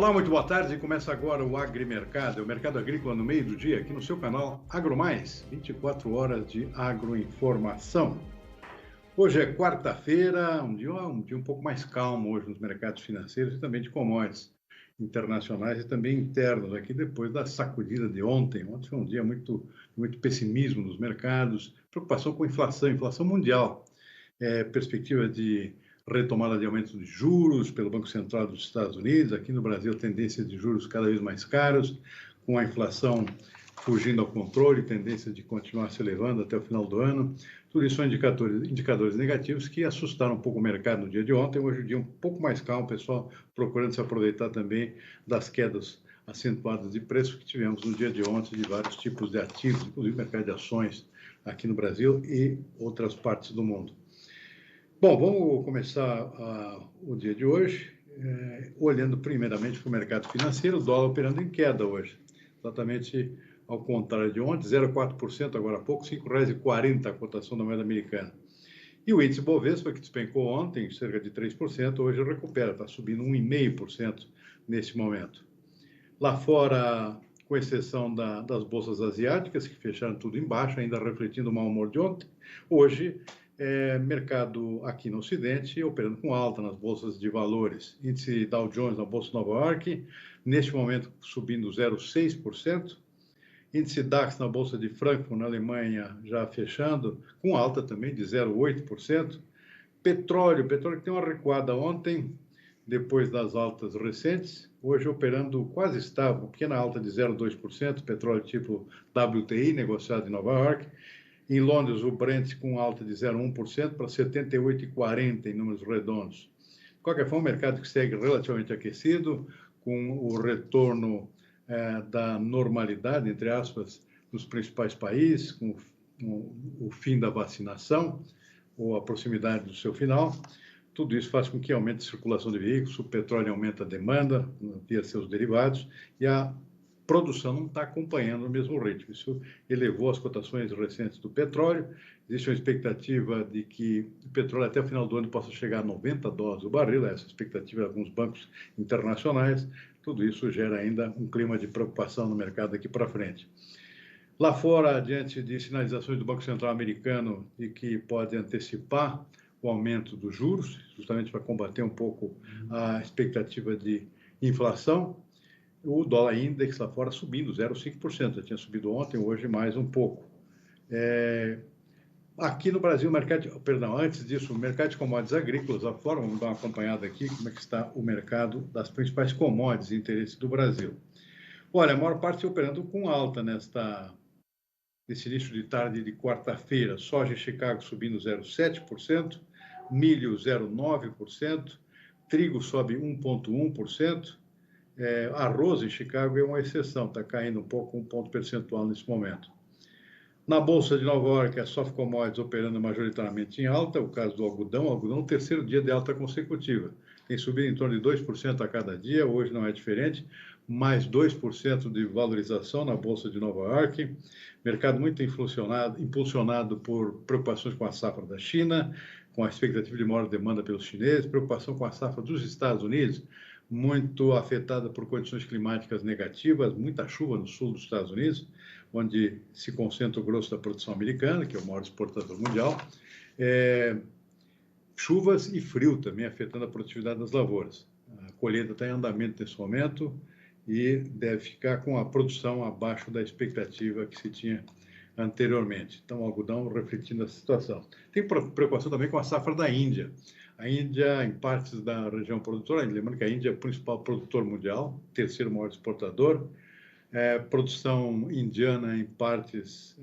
Olá, muito boa tarde. Começa agora o Agrimercado, o mercado agrícola no meio do dia, aqui no seu canal AgroMais, 24 horas de agroinformação. Hoje é quarta-feira, um dia um pouco mais calmo hoje nos mercados financeiros e também de commodities internacionais e também internos, aqui depois da sacudida de ontem. Ontem foi um dia muito pessimismo nos mercados, preocupação com inflação mundial, perspectiva de retomada de aumento de juros pelo Banco Central dos Estados Unidos. Aqui no Brasil, tendência de juros cada vez mais caros, com a inflação fugindo ao controle, tendência de continuar se elevando até o final do ano. Tudo isso são indicadores negativos que assustaram um pouco o mercado no dia de ontem. Hoje o dia um pouco mais calmo, o pessoal procurando se aproveitar também das quedas acentuadas de preço que tivemos no dia de ontem de vários tipos de ativos, inclusive mercado de ações aqui no Brasil e outras partes do mundo. Bom, vamos começar o dia de hoje, olhando primeiramente para o mercado financeiro, o dólar operando em queda hoje, exatamente ao contrário de ontem, 0,4% agora há pouco, R$ 5,40 a cotação da moeda americana. E o índice Bovespa, que despencou ontem, cerca de 3%, hoje recupera, está subindo 1,5% nesse momento. Lá fora, com exceção das bolsas asiáticas, que fecharam tudo em baixo, ainda refletindo o mau humor de ontem, hoje mercado aqui no Ocidente operando com alta nas bolsas de valores. Índice Dow Jones na Bolsa de Nova York, neste momento subindo 0,6%. Índice DAX na Bolsa de Frankfurt, na Alemanha, já fechando, com alta também de 0,8%. Petróleo que tem uma recuada ontem, depois das altas recentes, hoje operando quase estável, uma pequena alta de 0,2%, petróleo tipo WTI, negociado em Nova York. Em Londres, o Brent com alta de 0,1% para 78,40 em números redondos. De qualquer forma, o mercado que segue relativamente aquecido, com o retorno da normalidade, entre aspas, nos principais países, com o fim da vacinação, ou a proximidade do seu final. Tudo isso faz com que aumente a circulação de veículos, o petróleo aumenta a demanda via seus derivados e a produção não está acompanhando o mesmo ritmo. Isso elevou as cotações recentes do petróleo. Existe uma expectativa de que o petróleo até o final do ano possa chegar a $90 o barril, essa expectativa de alguns bancos internacionais. Tudo isso gera ainda um clima de preocupação no mercado daqui para frente. Lá fora, diante de sinalizações do Banco Central americano de que pode antecipar o aumento dos juros, justamente para combater um pouco a expectativa de inflação, o dólar index lá fora subindo 0,5%, já tinha subido ontem, hoje mais um pouco. Aqui no Brasil, antes disso, o mercado de commodities agrícolas lá fora, vamos dar uma acompanhada aqui, como é que está o mercado das principais commodities de interesse do Brasil. Olha, a maior parte operando com alta nesse início de tarde de quarta-feira. Soja em Chicago subindo 0,7%, milho 0,9%, trigo sobe 1,1%, arroz em Chicago é uma exceção, está caindo um pouco, 1 ponto percentual nesse momento. Na Bolsa de Nova York, a soft commodities operando majoritariamente em alta, o caso do algodão, terceiro dia de alta consecutiva. Tem subido em torno de 2% a cada dia, hoje não é diferente, mais 2% de valorização na Bolsa de Nova York. Mercado muito impulsionado por preocupações com a safra da China, com a expectativa de maior demanda pelos chineses, preocupação com a safra dos Estados Unidos, muito afetada por condições climáticas negativas, muita chuva no sul dos Estados Unidos, onde se concentra o grosso da produção americana, que é o maior exportador mundial. Chuvas e frio também afetando a produtividade das lavouras. A colheita está em andamento nesse momento e deve ficar com a produção abaixo da expectativa que se tinha anteriormente. Então, o algodão refletindo a situação. Tem preocupação também com a safra da Índia. A Índia, em partes da região produtora, lembrando que a Índia é o principal produtor mundial, terceiro maior exportador, produção indiana em partes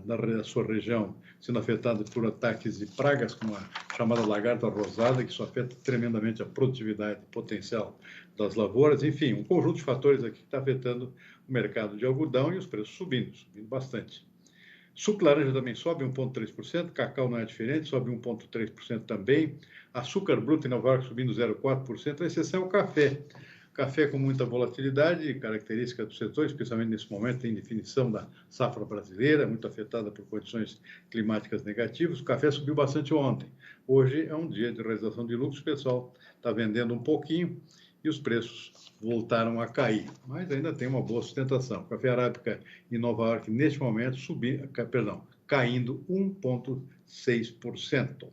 da sua região sendo afetada por ataques de pragas, como a chamada lagarta rosada, que isso afeta tremendamente a produtividade potencial das lavouras. Enfim, um conjunto de fatores aqui que está afetando o mercado de algodão e os preços subindo bastante. Suco laranja também sobe 1,3%, cacau não é diferente, sobe 1,3% também. Açúcar bruto em Nova York subindo 0,4%, a exceção é o café. Café com muita volatilidade, característica do setor, especialmente nesse momento em definição da safra brasileira, muito afetada por condições climáticas negativas. O café subiu bastante ontem. Hoje é um dia de realização de lucros, o pessoal está vendendo um pouquinho e os preços voltaram a cair, mas ainda tem uma boa sustentação. Café arábica em Nova York, neste momento, caindo 1,6%.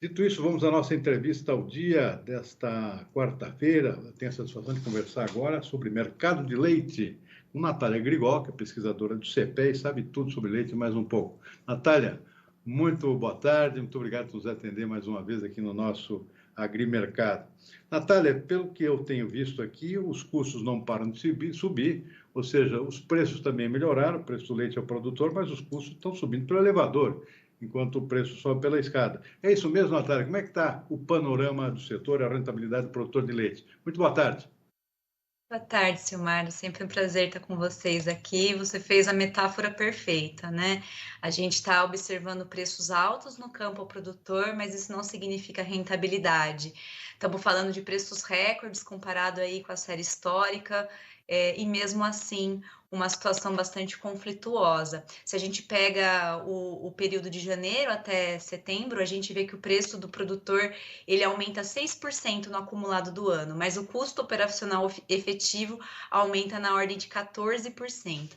Dito isso, vamos à nossa entrevista ao dia desta quarta-feira. Eu tenho a satisfação de conversar agora sobre mercado de leite com Natália Grigol, que é pesquisadora do CEPE e sabe tudo sobre leite e mais um pouco. Natália, muito boa tarde, muito obrigado por nos atender mais uma vez aqui no nosso Agrimercado. Natália, pelo que eu tenho visto aqui, os custos não param de subir, ou seja, os preços também melhoraram, o preço do leite ao produtor, mas os custos estão subindo pelo elevador, enquanto o preço sobe pela escada. É isso mesmo, Natália? Como é que está o panorama do setor e a rentabilidade do produtor de leite? Muito boa tarde. Boa tarde, Silmar. Sempre um prazer estar com vocês aqui. Você fez a metáfora perfeita, né? A gente está observando preços altos no campo ao produtor, mas isso não significa rentabilidade. Estamos falando de preços recordes comparado aí com a série histórica, e mesmo assim uma situação bastante conflituosa. Se a gente pega o período de janeiro até setembro, a gente vê que o preço do produtor ele aumenta 6% no acumulado do ano, mas o custo operacional efetivo aumenta na ordem de 14%.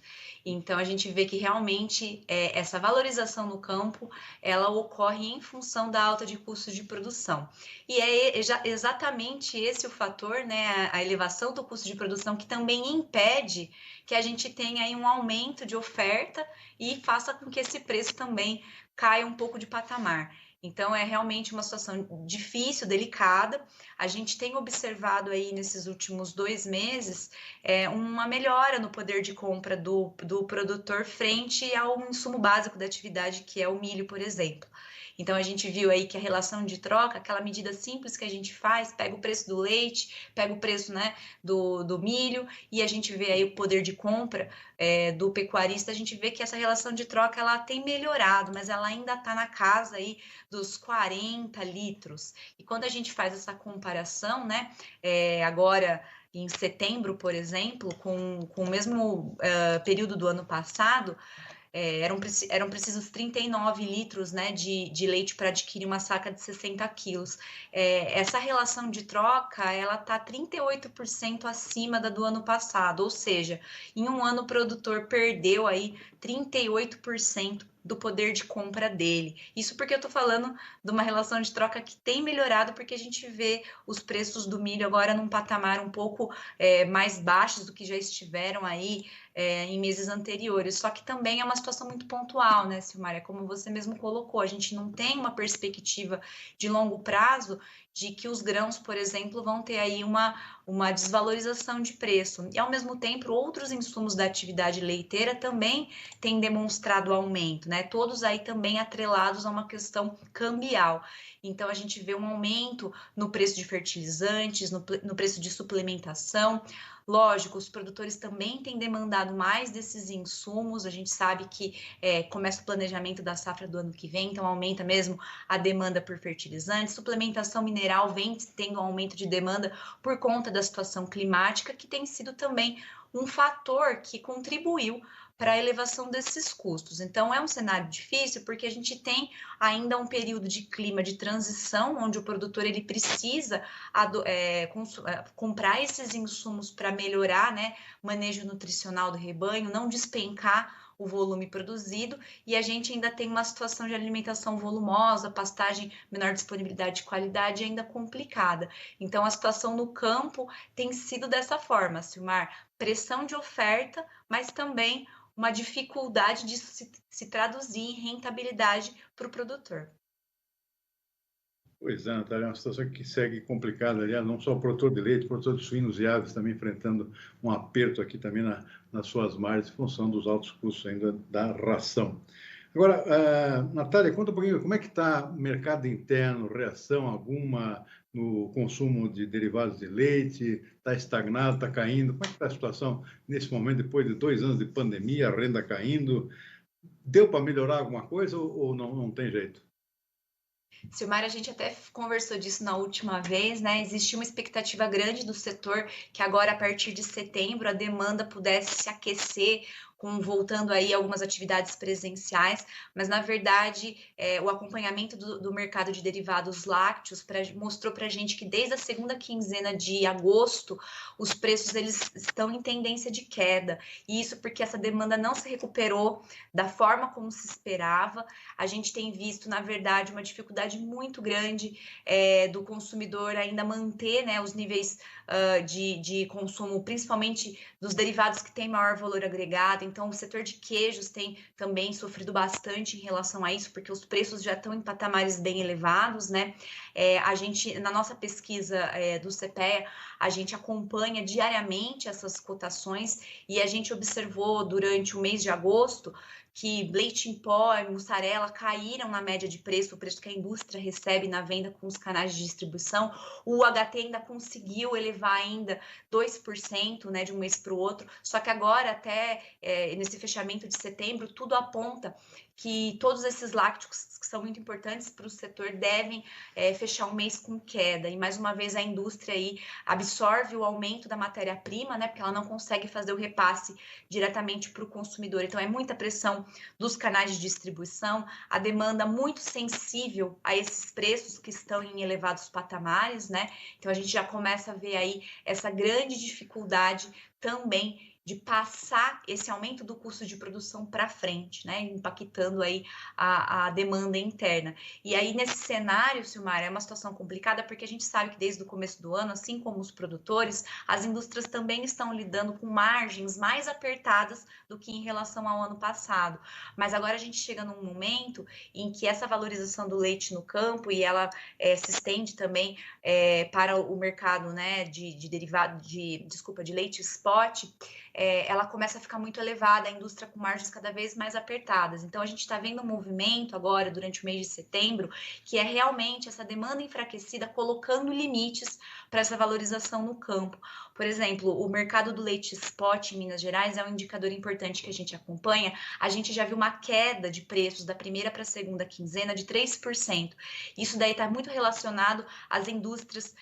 Então, a gente vê que realmente essa valorização no campo, ela ocorre em função da alta de custos de produção. E é exatamente esse o fator, né, a elevação do custo de produção, que também impede que a gente tenha aí um aumento de oferta e faça com que esse preço também caia um pouco de patamar. Então, é realmente uma situação difícil, delicada. A gente tem observado aí nesses últimos 2 meses uma melhora no poder de compra do produtor frente ao insumo básico da atividade, que é o milho, por exemplo. Então, a gente viu aí que a relação de troca, aquela medida simples que a gente faz, pega o preço do leite, pega o preço, né, do milho, e a gente vê aí o poder de compra do pecuarista, a gente vê que essa relação de troca ela tem melhorado, mas ela ainda está na casa aí dos 40 litros. E quando a gente faz essa comparação, né, agora em setembro, por exemplo, com o mesmo período do ano passado, eram precisos 39 litros, né, de leite para adquirir uma saca de 60 quilos. Essa relação de troca, ela está 38% acima da do ano passado, ou seja, em um ano o produtor perdeu aí 38% do poder de compra dele. Isso porque eu estou falando de uma relação de troca que tem melhorado, porque a gente vê os preços do milho agora num patamar um pouco mais baixos do que já estiveram aí em meses anteriores, só que também é uma situação muito pontual, né, Silmar? É como você mesmo colocou, a gente não tem uma perspectiva de longo prazo de que os grãos, por exemplo, vão ter aí uma desvalorização de preço. E, ao mesmo tempo, outros insumos da atividade leiteira também têm demonstrado aumento, né? Todos aí também atrelados a uma questão cambial. Então, a gente vê um aumento no preço de fertilizantes, no preço de suplementação. Lógico, os produtores também têm demandado mais desses insumos, a gente sabe que começa o planejamento da safra do ano que vem, então aumenta mesmo a demanda por fertilizantes, suplementação mineral vem tendo um aumento de demanda por conta da situação climática, que tem sido também um fator que contribuiu para a elevação desses custos. Então, é um cenário difícil porque a gente tem ainda um período de clima de transição, onde o produtor ele precisa comprar esses insumos para melhorar, né, manejo nutricional do rebanho, não despencar o volume produzido, e a gente ainda tem uma situação de alimentação volumosa, pastagem, menor disponibilidade de qualidade ainda complicada. Então, a situação no campo tem sido dessa forma, Silmar, pressão de oferta, mas também uma dificuldade de se traduzir em rentabilidade para o produtor. Pois é, Natália, é uma situação que segue complicada, aliás, não só o produtor de leite, o produtor de suínos e aves também enfrentando um aperto aqui também nas suas margens, em função dos altos custos ainda da ração. Agora, Natália, conta um pouquinho, como é que está o mercado interno, reação alguma no consumo de derivados de leite, está estagnado, está caindo, como é que está a situação nesse momento, depois de 2 anos de pandemia, a renda caindo, deu para melhorar alguma coisa ou não tem jeito? Silmar, a gente até conversou disso na última vez, né? Existia uma expectativa grande do setor que agora, a partir de setembro, a demanda pudesse se aquecer voltando aí algumas atividades presenciais, mas na verdade o acompanhamento do mercado de derivados lácteos mostrou para a gente que desde a segunda quinzena de agosto os preços eles estão em tendência de queda, e isso porque essa demanda não se recuperou da forma como se esperava. A gente tem visto, na verdade, uma dificuldade muito grande do consumidor ainda manter, né, os níveis de consumo, principalmente dos derivados que têm maior valor agregado. Então, o setor de queijos tem também sofrido bastante em relação a isso, porque os preços já estão em patamares bem elevados, né? A gente, na nossa pesquisa do CPEA, a gente acompanha diariamente essas cotações e a gente observou durante o mês de agosto que leite em pó e mussarela caíram na média de preço, o preço que a indústria recebe na venda com os canais de distribuição. O UHT ainda conseguiu elevar ainda 2%, né, de um mês para o outro, só que agora, até nesse fechamento de setembro, tudo aponta que todos esses lácteos, que são muito importantes para o setor, devem fechar um mês com queda. E, mais uma vez, a indústria aí absorve o aumento da matéria-prima, né, porque ela não consegue fazer o repasse diretamente para o consumidor. Então, é muita pressão dos canais de distribuição, a demanda muito sensível a esses preços que estão em elevados patamares, né? Então, a gente já começa a ver aí essa grande dificuldade também de passar esse aumento do custo de produção para frente, né, impactando aí a demanda interna. E aí, nesse cenário, Silmar, é uma situação complicada, porque a gente sabe que desde o começo do ano, assim como os produtores, as indústrias também estão lidando com margens mais apertadas do que em relação ao ano passado. Mas agora a gente chega num momento em que essa valorização do leite no campo, e ela se estende também para o mercado, né, de derivado, de leite spot, ela começa a ficar muito elevada, a indústria com margens cada vez mais apertadas. Então, a gente está vendo um movimento agora, durante o mês de setembro, que é realmente essa demanda enfraquecida colocando limites para essa valorização no campo. Por exemplo, o mercado do leite spot em Minas Gerais é um indicador importante que a gente acompanha. A gente já viu uma queda de preços da primeira para a segunda quinzena de 3%. Isso daí está muito relacionado às indústrias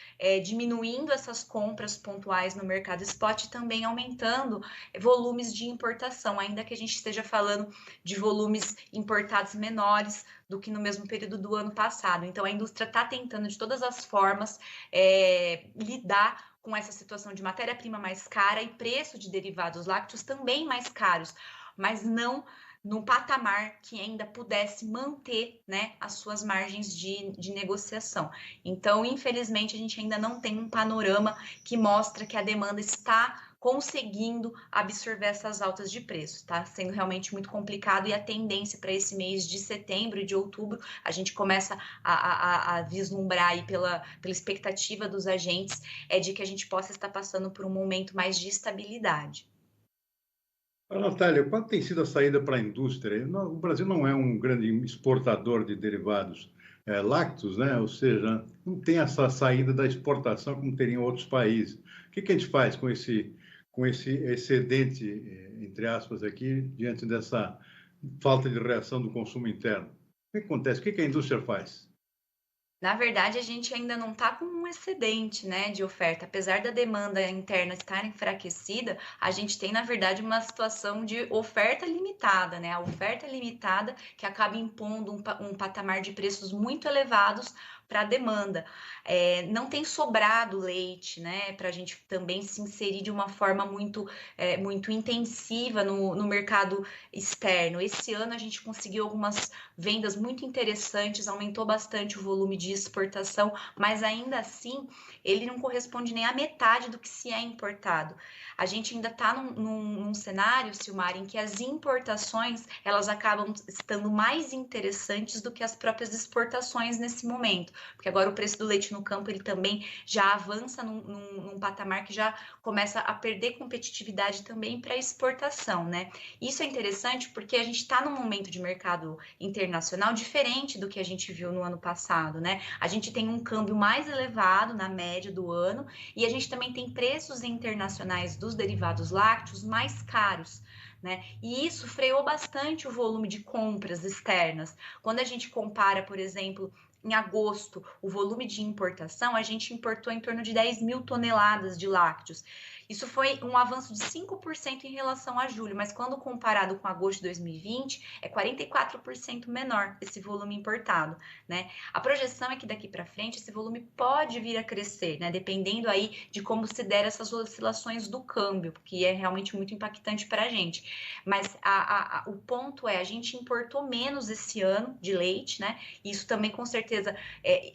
diminuindo essas compras pontuais no mercado spot e também aumentando volumes de importação, ainda que a gente esteja falando de volumes importados menores do que no mesmo período do ano passado. Então, a indústria está tentando, de todas as formas, lidar com essa situação de matéria-prima mais cara e preço de derivados lácteos também mais caros, mas não num patamar que ainda pudesse manter, né, as suas margens de negociação. Então, infelizmente, a gente ainda não tem um panorama que mostra que a demanda está conseguindo absorver essas altas de preço. Está sendo realmente muito complicado, e a tendência para esse mês de setembro e de outubro, a gente começa a vislumbrar aí pela expectativa dos agentes, de que a gente possa estar passando por um momento mais de estabilidade. Natália, qual tem sido a saída para a indústria? O Brasil não é um grande exportador de derivados lácteos, né? Ou seja, não tem essa saída da exportação como teria em outros países. O que a gente faz com esse excedente, entre aspas, aqui, diante dessa falta de reação do consumo interno? O que acontece? O que a indústria faz? Na verdade, a gente ainda não está com um excedente, né, de oferta. Apesar da demanda interna estar enfraquecida, a gente tem, na verdade, uma situação de oferta limitada, né? A oferta limitada que acaba impondo um patamar de preços muito elevados para a demanda. Não tem sobrado leite, né, para a gente também se inserir de uma forma muito intensiva no mercado externo. Esse ano a gente conseguiu algumas vendas muito interessantes, aumentou bastante o volume de exportação, mas ainda assim ele não corresponde nem à metade do que se é importado. A gente ainda está num cenário, Silmar, em que as importações elas acabam estando mais interessantes do que as próprias exportações nesse momento, porque agora o preço do leite no campo ele também já avança num patamar que já começa a perder competitividade também para exportação, né? Isso é interessante porque a gente está num momento de mercado internacional diferente do que a gente viu no ano passado, né? A gente tem um câmbio mais elevado na média do ano e a gente também tem preços internacionais dos derivados lácteos mais caros, né? E isso freou bastante o volume de compras externas. Quando a gente compara, por exemplo, em agosto, o volume de importação, a gente importou em torno de 10 mil toneladas de lácteos. Isso foi um avanço de 5% em relação a julho, mas quando comparado com agosto de 2020, é 44% menor esse volume importado, né? A projeção é que daqui para frente esse volume pode vir a crescer, né? Dependendo aí de como se der essas oscilações do câmbio, que é realmente muito impactante para a gente. Mas o ponto é, a gente importou menos esse ano de leite, né? Isso também com certeza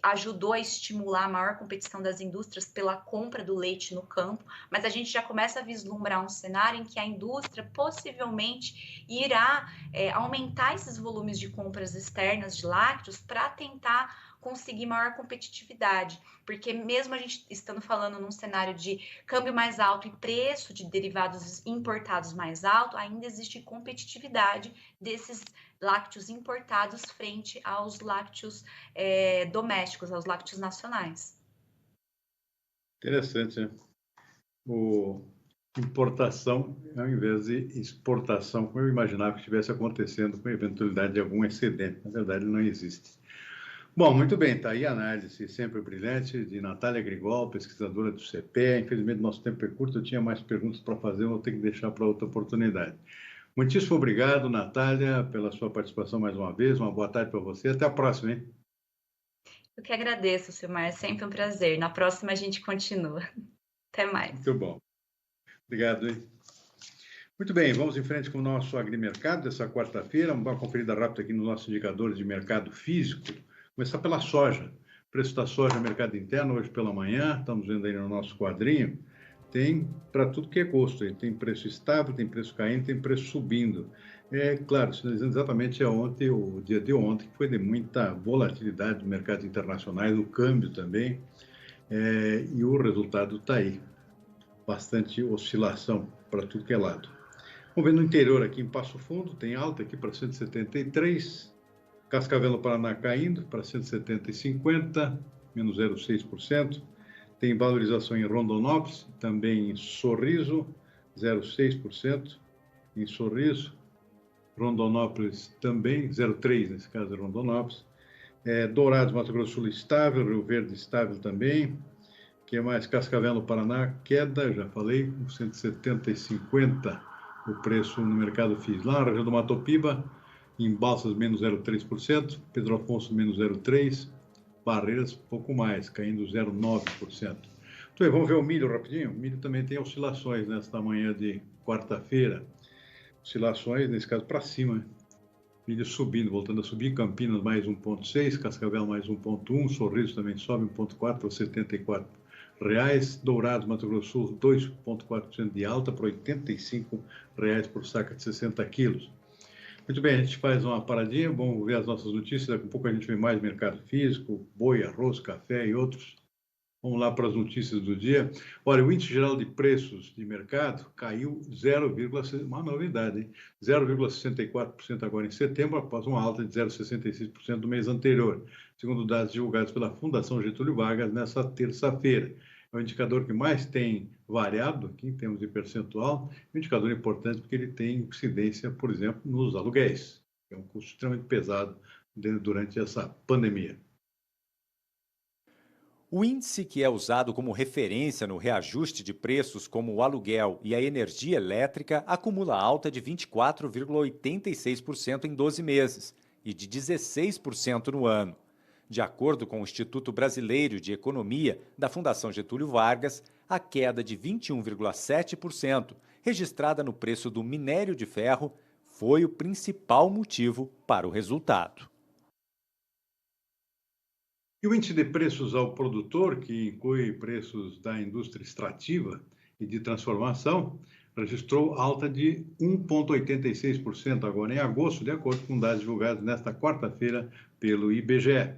ajudou a estimular a maior competição das indústrias pela compra do leite no campo, mas a gente já começa a vislumbrar um cenário em que a indústria possivelmente irá aumentar esses volumes de compras externas de lácteos para tentar conseguir maior competitividade, porque mesmo a gente estando falando num cenário de câmbio mais alto e preço de derivados importados mais alto, ainda existe competitividade desses lácteos importados frente aos lácteos domésticos, aos lácteos nacionais. Interessante, né? Importação ao invés de exportação, como eu imaginava que estivesse acontecendo com a eventualidade de algum excedente. Na verdade, não existe. Bom, muito bem, está aí a análise sempre brilhante de Natália Grigol, pesquisadora do CPE. Infelizmente, nosso tempo é curto, eu tinha mais perguntas para fazer, vou ter que deixar para outra oportunidade. Muitíssimo obrigado, Natália, pela sua participação mais uma vez. Uma boa tarde para você. Até a próxima, hein? Eu que agradeço, Silmar. É sempre um prazer. Na próxima a gente continua. Até mais. Muito bom. Obrigado, hein? Muito bem, vamos em frente com o nosso agrimercado dessa quarta-feira. Vamos dar uma conferida rápida aqui no nosso indicador de mercado físico. Começar pela soja. O preço da soja no mercado interno, hoje pela manhã, estamos vendo aí no nosso quadrinho, tem para tudo que é gosto. Tem preço estável, tem preço caindo, tem preço subindo. É claro, sinalizando exatamente ontem, o dia de ontem, que foi de muita volatilidade do mercado internacional, do câmbio também, e o resultado está aí. Bastante oscilação para tudo que é lado. Vamos ver no interior aqui em Passo Fundo, tem alta aqui para 173, Cascavel no Paraná caindo para 170,50, menos 0,6%. Tem valorização em Rondonópolis, também em Sorriso, 0,6% em Sorriso. Rondonópolis também, 0,3% nesse caso é Rondonópolis. Dourados, Mato Grosso do Sul estável, Rio Verde estável também. Que é mais? Cascavel no Paraná, queda, já falei, 170,50 o preço no mercado FIS. Lá na região do Mato Piba, em Balsas, menos 0,3%, Pedro Afonso, menos 0,3%, Barreiras, pouco mais, caindo 0,9%. Então, vamos ver o milho rapidinho. O milho também tem oscilações nesta manhã de quarta-feira. Oscilações, nesse caso, para cima. Milho subindo, voltando a subir. Campinas, mais 1,6%, Cascavel, mais 1,1%, Sorriso também sobe 1,4% para R$ 74. Dourados, Mato Grosso do Sul, 2,4% de alta para R$ 85 por saca de 60 quilos. Muito bem, a gente faz uma paradinha, vamos ver as nossas notícias, daqui a pouco a gente vê mais mercado físico, boi, arroz, café e outros. Vamos lá para as notícias do dia. Olha, o índice geral de preços de mercado caiu uma novidade, hein? 0,64% agora em setembro, após uma alta de 0,66% do mês anterior, segundo dados divulgados pela Fundação Getúlio Vargas nessa terça-feira. É o indicador que mais tem variado aqui em termos de percentual, um indicador importante porque ele tem incidência, por exemplo, nos aluguéis, que é um custo extremamente pesado durante essa pandemia. O índice, que é usado como referência no reajuste de preços como o aluguel e a energia elétrica, acumula alta de 24,86% em 12 meses e de 16% no ano. De acordo com o Instituto Brasileiro de Economia da Fundação Getúlio Vargas, a queda de 21,7%, registrada no preço do minério de ferro, foi o principal motivo para o resultado. E o índice de preços ao produtor, que inclui preços da indústria extrativa e de transformação, registrou alta de 1,86% agora em agosto, de acordo com dados divulgados nesta quarta-feira pelo IBGE.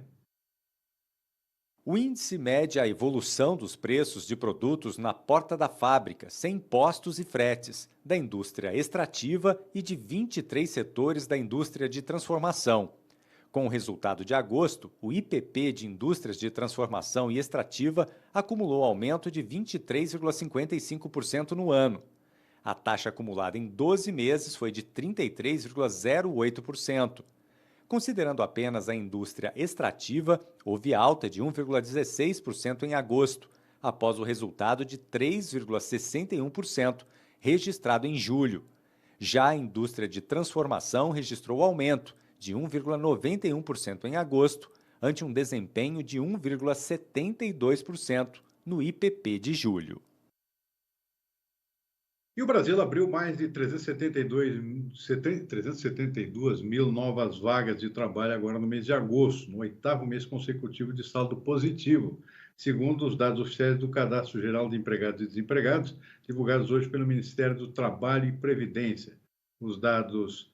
O índice mede a evolução dos preços de produtos na porta da fábrica, sem impostos e fretes, da indústria extrativa e de 23 setores da indústria de transformação. Com o resultado de agosto, o IPP de indústrias de transformação e extrativa acumulou aumento de 23,55% no ano. A taxa acumulada em 12 meses foi de 33,08%. Considerando apenas a indústria extrativa, houve alta de 1,16% em agosto, após o resultado de 3,61%, registrado em julho. Já a indústria de transformação registrou aumento de 1,91% em agosto, ante um desempenho de 1,72% no IPP de julho. E o Brasil abriu mais de 372 mil novas vagas de trabalho agora no mês de agosto, no 8º mês consecutivo de saldo positivo, segundo os dados oficiais do Cadastro Geral de Empregados e Desempregados, divulgados hoje pelo Ministério do Trabalho e Previdência. Os dados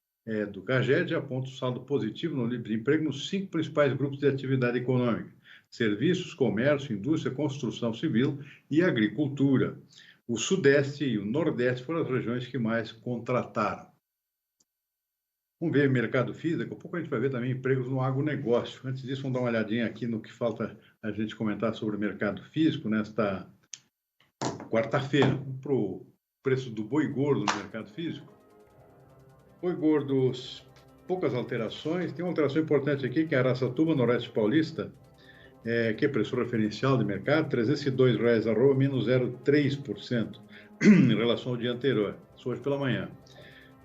do CAGED apontam saldo positivo no livre de emprego nos 5 principais grupos de atividade econômica: serviços, comércio, indústria, construção civil e agricultura. O Sudeste e o Nordeste foram as regiões que mais contrataram. Vamos ver mercado físico, daqui a pouco a gente vai ver também empregos no agronegócio. Antes disso, vamos dar uma olhadinha aqui no que falta a gente comentar sobre o mercado físico nesta quarta-feira. Para o preço do boi gordo no mercado físico. Boi gordo, poucas alterações. Tem uma alteração importante aqui, que é a Araçatuba, Noroeste Paulista, que é preço referencial de mercado, R$ 302 a arroba, menos 0,3% em relação ao dia anterior, isso hoje pela manhã.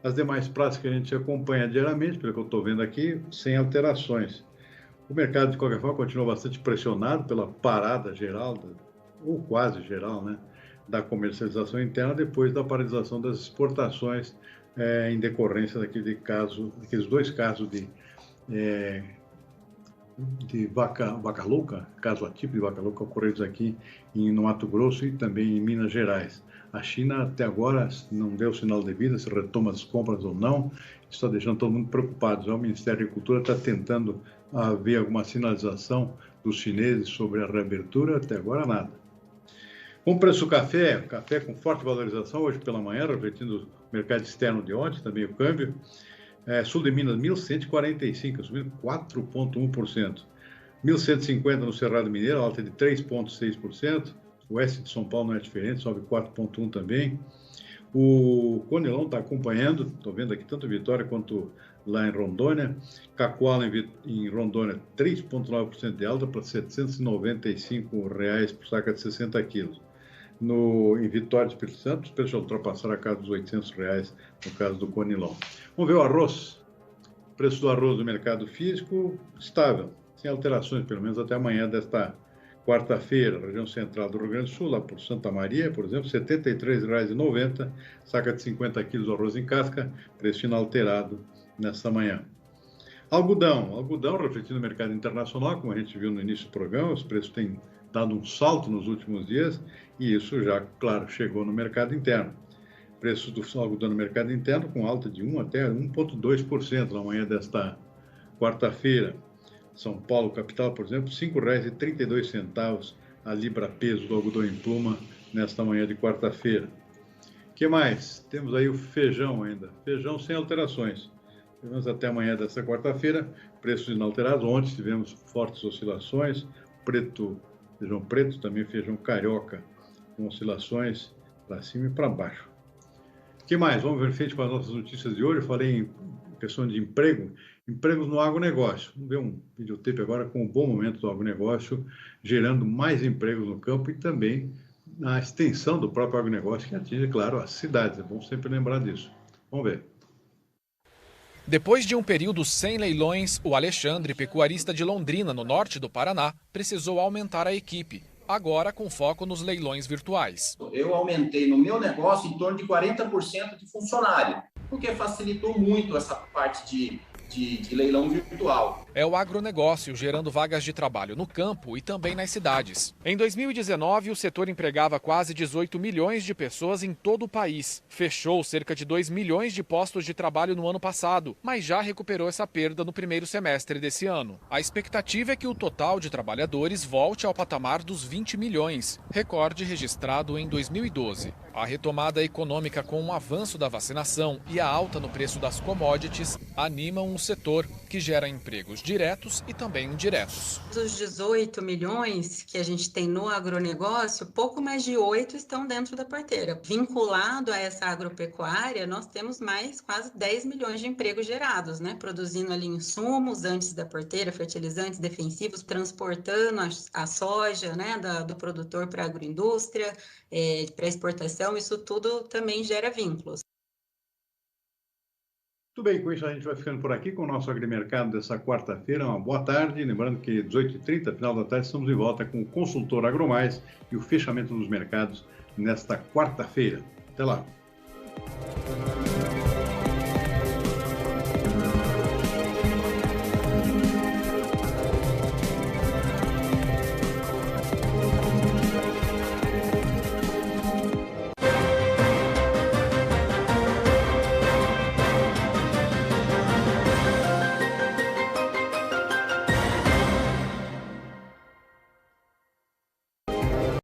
As demais praças que a gente acompanha diariamente, pelo que eu estou vendo aqui, sem alterações. O mercado, de qualquer forma, continua bastante pressionado pela parada geral, ou quase geral, né, da comercialização interna, depois da paralisação das exportações, em decorrência daqueles 2 casos de vaca louca, caso atípico de vaca louca, ocorridos aqui no Mato Grosso e também em Minas Gerais. A China, até agora, não deu sinal de vida, se retoma as compras ou não, isso está deixando todo mundo preocupado. O Ministério da Agricultura está tentando ver alguma sinalização dos chineses sobre a reabertura, até agora nada. Com o preço do café com forte valorização hoje pela manhã, refletindo o mercado externo de ontem, também o câmbio. Sul de Minas, 1.145, subindo 4,1%. 1.150 no Cerrado Mineiro, alta de 3,6%. O oeste de São Paulo não é diferente, sobe 4,1% também. O Conilon está acompanhando, estou vendo aqui tanto Vitória quanto lá em Rondônia. Cacoala em Rondônia, 3,9% de alta para R$ 795 por saca de 60 quilos. Em Vitória do Espírito Santo, os preços ultrapassaram a casa dos R$ 800 no caso do Conilon. Vamos ver o arroz. O preço do arroz do mercado físico estável, sem alterações, pelo menos até amanhã desta quarta-feira. Região central do Rio Grande do Sul, lá por Santa Maria, por exemplo, R$ 73,90, saca de 50 quilos de arroz em casca, preço inalterado nesta manhã. Algodão refletindo o mercado internacional, como a gente viu no início do programa, os preços têm dado um salto nos últimos dias e isso já, claro, chegou no mercado interno. Preços do algodão no mercado interno com alta de 1 até 1,2% na manhã desta quarta-feira. São Paulo, capital, por exemplo, R$ 5,32 a libra-peso do algodão em pluma nesta manhã de quarta-feira. O que mais? Temos aí o feijão ainda. Feijão sem alterações. Pelo menos até amanhã desta quarta-feira, preços inalterados. Ontem tivemos fortes oscilações. Feijão preto, também feijão carioca, com oscilações para cima e para baixo. O que mais? Vamos ver feito com as nossas notícias de hoje. Eu falei em questão de empregos no agronegócio. Vamos ver um videotape agora com o bom momento do agronegócio, gerando mais empregos no campo e também na extensão do próprio agronegócio, que atinge, claro, as cidades. É bom sempre lembrar disso. Vamos ver. Depois de um período sem leilões, o Alexandre, pecuarista de Londrina, no norte do Paraná, precisou aumentar a equipe, agora com foco nos leilões virtuais. Eu aumentei no meu negócio em torno de 40% de funcionário, porque facilitou muito essa parte de leilão virtual. É o agronegócio gerando vagas de trabalho no campo e também nas cidades. Em 2019, o setor empregava quase 18 milhões de pessoas em todo o país. Fechou cerca de 2 milhões de postos de trabalho no ano passado, mas já recuperou essa perda no primeiro semestre desse ano. A expectativa é que o total de trabalhadores volte ao patamar dos 20 milhões, recorde registrado em 2012. A retomada econômica com o avanço da vacinação e a alta no preço das commodities animam setor, que gera empregos diretos e também indiretos. Dos 18 milhões que a gente tem no agronegócio, pouco mais de 8 estão dentro da porteira. Vinculado a essa agropecuária, nós temos mais quase 10 milhões de empregos gerados, né? Produzindo ali insumos antes da porteira, fertilizantes defensivos, transportando a soja, né, do produtor para a agroindústria, para exportação, isso tudo também gera vínculos. Muito bem, com isso a gente vai ficando por aqui com o nosso agrimercado dessa quarta-feira. Uma boa tarde, lembrando que 18h30, final da tarde, estamos de volta com o Consultor AgroMais e o fechamento dos mercados nesta quarta-feira. Até lá!